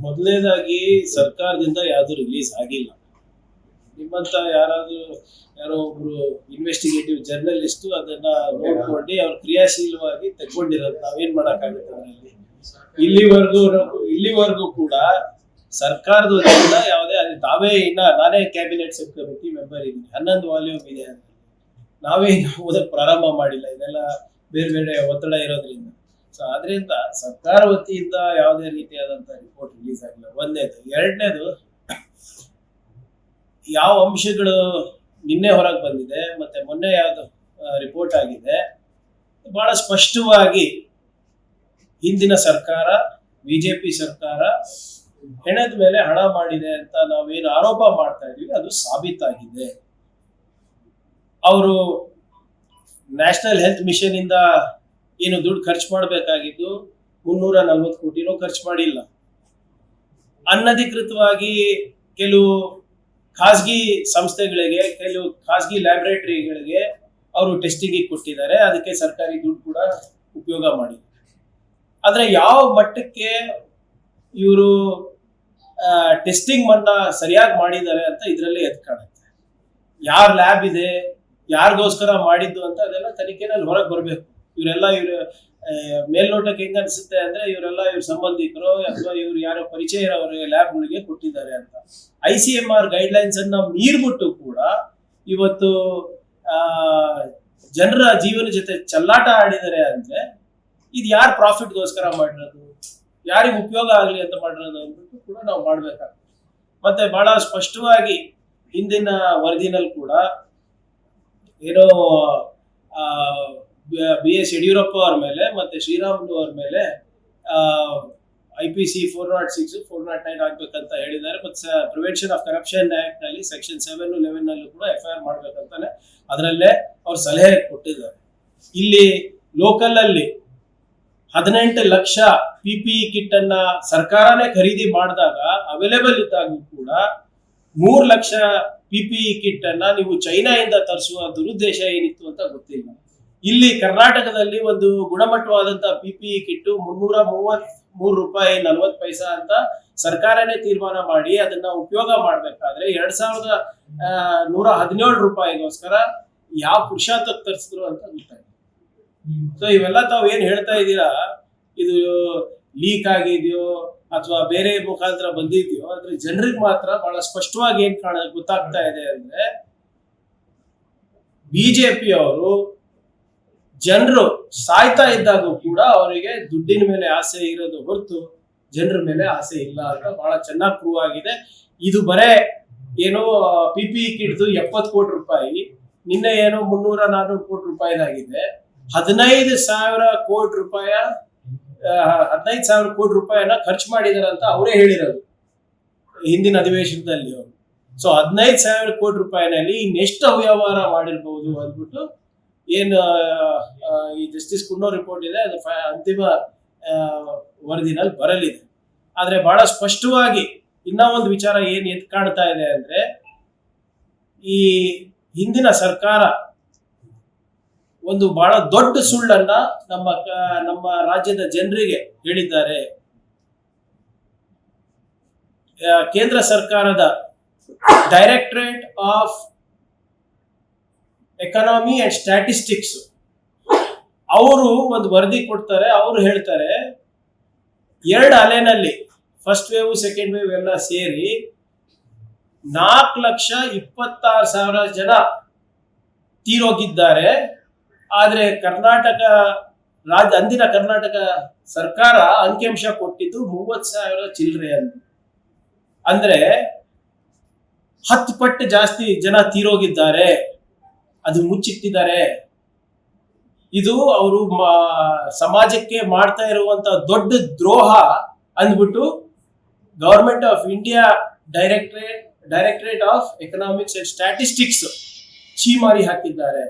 ಮೊದಲನೇದಾಗಿ ಸರ್ಕಾರದಿಂದ ಯಾವುದು ರಿಲೀಸ್ ಆಗಿಲ್ಲ. ನಿಮ್ಮಂತ ಯಾರೋ ಒಬ್ರು ಇನ್ವೆಸ್ಟಿಗೇಟಿವ್ ಜರ್ನಲಿಸ್ಟ್ ಅದನ್ನ ನೋಡ್ಕೊಂಡು ಅವ್ರು ಕ್ರಿಯಾಶೀಲವಾಗಿ ತಗೊಂಡಿರೋದು ನಾವೇನ್ ಮಾಡಕ್ಕಾಗುತ್ತೆ ಅದರಲ್ಲಿ. ಇಲ್ಲಿವರೆಗೂ ಕೂಡ ಸರ್ಕಾರದ ವತಿಯಿಂದ ಯಾವುದೇ ತಾವೇ ನಾನೇ ಕ್ಯಾಬಿನೆಟ್ ಸಬ್ ಕಮಿಟಿ ಮೆಂಬರ್ ಇದ್ದೀನಿ, 11 ವಾಲ್ಯೂಮ್ ಇದೆ. ನಾವೇ ಓದಕ್ ಪ್ರಾರಂಭ ಮಾಡಿಲ್ಲ, ಇದೆಲ್ಲ ಬೇರೆ ಬೇರೆ ಒತ್ತಡ ಇರೋದ್ರಿಂದ. ಸೊ ಆದ್ರಿಂದ ಸರ್ಕಾರ ವತಿಯಿಂದ ಯಾವುದೇ ರೀತಿಯಾದಂತ ರಿಪೋರ್ಟ್ ರಿಲೀಸ್ ಆಗಿಲ್ಲ. ಒಂದನೇದು. ಎರಡನೇದು, ಯಾವ ಅಂಶಗಳು ನಿನ್ನೆ ಹೊರಗೆ ಬಂದಿದೆ ಮತ್ತೆ ಮೊನ್ನೆ ಯಾವ್ದು ರಿಪೋರ್ಟ್ ಆಗಿದೆ, ಬಹಳ ಸ್ಪಷ್ಟವಾಗಿ ಹಿಂದಿನ ಸರ್ಕಾರ, ಬಿಜೆಪಿ ಸರ್ಕಾರ ಹೆಣದ ಮೇಲೆ ಹಣ ಮಾಡಿದೆ ಅಂತ ನಾವೇನು ಆರೋಪ ಮಾಡ್ತಾ ಇದೀವಿ ಅದು ಸಾಬೀತಾಗಿದೆ. ಅವರು ನ್ಯಾಷನಲ್ ಹೆಲ್ತ್ ಮಿಷನ್ ಇಂದ ಏನು ದುಡ್ಡು ಖರ್ಚು ಮಾಡಬೇಕಾಗಿದ್ದು 340 ಕೋಟಿನೂ ಖರ್ಚು ಮಾಡಿಲ್ಲ. ಅನಧಿಕೃತವಾಗಿ ಕೆಲವು ಖಾಸಗಿ ಸಂಸ್ಥೆಗಳಿಗೆ, ಕೆಲವು ಖಾಸಗಿ ಲ್ಯಾಬೊರೇಟರಿಗಳಿಗೆ ಅವರು ಟೆಸ್ಟಿಂಗ್ ಕೊಟ್ಟಿದ್ದಾರೆ, ಅದಕ್ಕೆ ಸರ್ಕಾರಿ ದುಡ್ಡು ಕೂಡ ಉಪಯೋಗ ಮಾಡಿದ್ದಾರೆ. ಆದ್ರೆ ಯಾವ ಮಟ್ಟಕ್ಕೆ ಇವರು ಟೆಸ್ಟಿಂಗ್ ಮನ್ನ ಸರಿಯಾಗಿ ಮಾಡಿದ್ದಾರೆ ಅಂತ ಇದರಲ್ಲೇ ಎದ್ದು ಕಾಣುತ್ತೆ. ಯಾರ ಲ್ಯಾಬ್ ಇದೆ, ಯಾರಿಗೋಸ್ಕರ ಮಾಡಿದ್ದು ಅಂತ ಅದೆಲ್ಲ ತನಿಖೆನಲ್ಲಿ ಹೊರಗೆ ಬರಬೇಕು. ಇವ್ರ ಮೇಲ್ನೋಟಕ್ಕೆ ಹೆಂಗ ಅನ್ಸುತ್ತೆ ಅಂದ್ರೆ ಇವ್ರ ಸಂಬಂಧಿಕರು ಅಥವಾ ಇವ್ರು ಯಾರೋ ಪರಿಚಯ ಇರೋರಿಗೆ ಲ್ಯಾಬ್ಗಳಿಗೆ ಕೊಟ್ಟಿದ್ದಾರೆ ಅಂತ. ICMR ಗೈಡ್ಲೈನ್ಸ್ ಅನ್ನ ಮೀರ್ಬಿಟ್ಟು ಕೂಡ ಇವತ್ತು ಜನರ ಜೀವನ ಜೊತೆ ಚೆಲ್ಲಾಟ ಆಡಿದ್ದಾರೆ ಅಂದ್ರೆ ಇದು ಯಾರು ಪ್ರಾಫಿಟ್ಗೋಸ್ಕರ ಮಾಡಿರೋದು, ಯಾರಿಗೆ ಉಪಯೋಗ ಆಗಲಿ ಅಂತ ಮಾಡಿರೋದು ಅಂದ್ಬಿಟ್ಟು ಕೂಡ ನಾವು ಮಾಡ್ಬೇಕಾಗ್ತದೆ. ಮತ್ತೆ ಬಹಳ ಸ್ಪಷ್ಟವಾಗಿ ಹಿಂದಿನ ವರದಿನಲ್ಲಿ ಕೂಡ ಏನೋ BS ಯಡಿಯೂರಪ್ಪ ಅವ್ರ ಮೇಲೆ ಮತ್ತೆ ಶ್ರೀರಾಮುಲು ಅವ್ರ ಮೇಲೆ IPC 406, 409 ಆಗ್ಬೇಕಂತ ಹೇಳಿದ್ದಾರೆ. ಮತ್ತೆ ಪ್ರಿವೆನ್ಷನ್ ಆಫ್ ಕರಪ್ಷನ್ ಆಕ್ಟ್ ನಲ್ಲಿ ಸೆಕ್ಷನ್ 7, 11 ನಲ್ಲೂ ಕೂಡ FIR ಮಾಡ್ಬೇಕಂತಾನೆ ಅದರಲ್ಲೇ ಅವ್ರು ಸಲಹೆ ಕೊಟ್ಟಿದ್ದಾರೆ. ಇಲ್ಲಿ ಲೋಕಲ್ ಅಲ್ಲಿ 18 ಲಕ್ಷ PPE ಕಿಟ್ ಅನ್ನ ಸರ್ಕಾರನೇ ಖರೀದಿ ಮಾಡಿದಾಗ ಅವೈಲೇಬಲ್ ಇದ್ದಾಗೂ ಕೂಡ 3 ಲಕ್ಷ PPE ಕಿಟ್ ಅನ್ನ ನೀವು ಚೈನಾದಿಂದ ತರಿಸುವ ದುರುದ್ದೇಶ ಏನಿತ್ತು ಅಂತ ಗೊತ್ತಿಲ್ಲ. ಇಲ್ಲಿ ಕರ್ನಾಟಕದಲ್ಲಿ ಒಂದು ಗುಣಮಟ್ಟವಾದಂತಹ PPE ಕಿಟ್ಟು 333 ರೂಪಾಯಿ 40 ಪೈಸಾ ಅಂತ ಸರ್ಕಾರನೇ ತೀರ್ಮಾನ ಮಾಡಿ ಅದನ್ನ ಉಪಯೋಗ ಮಾಡ್ಬೇಕಾದ್ರೆ 2117 ರೂಪಾಯಿಗೋಸ್ಕರ ಯಾವ ಪುರುಷಾರ್ಥಕ್ಕೆ ತರಿಸಿದ್ರು ಅಂತ ಗೊತ್ತಾಯ್ತು. ಸೊ ಇವೆಲ್ಲ ತಾವು ಏನ್ ಹೇಳ್ತಾ ಇದ್ದೀರಾ, ಇದು ಲೀಕ್ ಆಗಿದೆಯೋ ಅಥವಾ ಬೇರೆ ಮುಖಾಂತರ ಬಂದಿದ್ಯೋ, ಆದ್ರೆ ಜನರಿಗೆ ಮಾತ್ರ ಬಹಳ ಸ್ಪಷ್ಟವಾಗಿ ಏನ್ ಗೊತ್ತಾಗ್ತಾ ಇದೆ ಅಂದ್ರೆ ಬಿಜೆಪಿ ಅವರು ಜನರು ಸಾಯ್ತಾ ಇದ್ದಾಗೂ ಕೂಡ ಅವರಿಗೆ ದುಡ್ಡಿನ ಮೇಲೆ ಆಸೆ ಇರೋದು ಹೊರತು ಜನರ ಮೇಲೆ ಆಸೆ ಇಲ್ಲ ಅಂತ ಬಹಳ ಚೆನ್ನಾಗಿ ಪ್ರೂವ್ ಆಗಿದೆ. ಇದು ಬರೇ ಏನೋ PPE ಕಿಟ್ದು 70 ಕೋಟಿ ರೂಪಾಯಿ, ನಿನ್ನೆ ಏನೋ 300-400 ಕೋಟಿ ರೂಪಾಯಿದಾಗಿದೆ. 15,000 ಕೋಟಿ ರೂಪಾಯಿನ ಖರ್ಚು ಮಾಡಿದಾರೆ ಅಂತ ಅವರೇ ಹೇಳಿರೋದು ಹಿಂದಿನ ಅಧಿವೇಶನದಲ್ಲಿ ಅವರು. ಸೊ 15,000 ಕೋಟಿ ರೂಪಾಯಿನಲ್ಲಿ ಇನ್ನೆಷ್ಟು ಅವ್ಯವಹಾರ ಮಾಡಿರ್ಬಹುದು ಅಂದ್ಬಿಟ್ಟು ಏನು ಈ ಜಸ್ಟಿಸ್ ಕುನ್ನೋ ರಿಪೋರ್ಟ್ ಇದೆ, ಅದು ಅಂತಿಮ ವರದಿನಲ್ಲಿ ಬರಲಿದೆ. ಆದ್ರೆ ಬಹಳ ಸ್ಪಷ್ಟವಾಗಿ ಇನ್ನ ಒಂದು ವಿಚಾರ ಏನ್ ಎದ್ದು ಕಾಣ್ತಾ ಇದೆ ಅಂದ್ರೆ, ಈ ಹಿಂದಿನ ಸರ್ಕಾರ ಒಂದು ಬಹಳ ದೊಡ್ಡ ಸುಳ್ಳನ್ನ ನಮ್ಮ ರಾಜ್ಯದ ಜನರಿಗೆ ಹೇಳಿದ್ದಾರೆ. ಕೇಂದ್ರ ಸರ್ಕಾರದ directorate of economy and statistics ಅವರು ಒಂದು ವರದಿ ಕೊಡ್ತಾರೆ. ಅವರು ಹೇಳ್ತಾರೆ 2 ಅಲೆನಲ್ಲಿ, ಫಸ್ಟ್ ವೇವ್ ಸೆಕೆಂಡ್ ವೇವ್ ಎಲ್ಲ ಸೇರಿ 4,26,000 ಜನ ತೀರೋಗಿದ್ದಾರೆ. ಆದ್ರೆ ಅಂದಿನ ಕರ್ನಾಟಕ ಸರ್ಕಾರ ಅಂಕಿಅಂಶ ಕೊಟ್ಟಿದ್ದು 30,000 ಚಿಲ್ಲರೆ ಅಂತ. ಅಂದ್ರೆ 10 ಪಟ್ಟು ಜಾಸ್ತಿ ಜನ ತೀರೋಗಿದ್ದಾರೆ, ಅದು ಮುಚ್ಚಿಟ್ಟಿದ್ದಾರೆ. ಇದು ಅವರು ಸಮಾಜಕ್ಕೆ ಮಾಡ್ತಾ ಇರುವಂತ ದೊಡ್ಡ ದ್ರೋಹ ಅಂದ್ಬಿಟ್ಟು government of India directorate of economics and statistics ಛೀಮಾರಿ ಹಾಕಿದ್ದಾರೆ.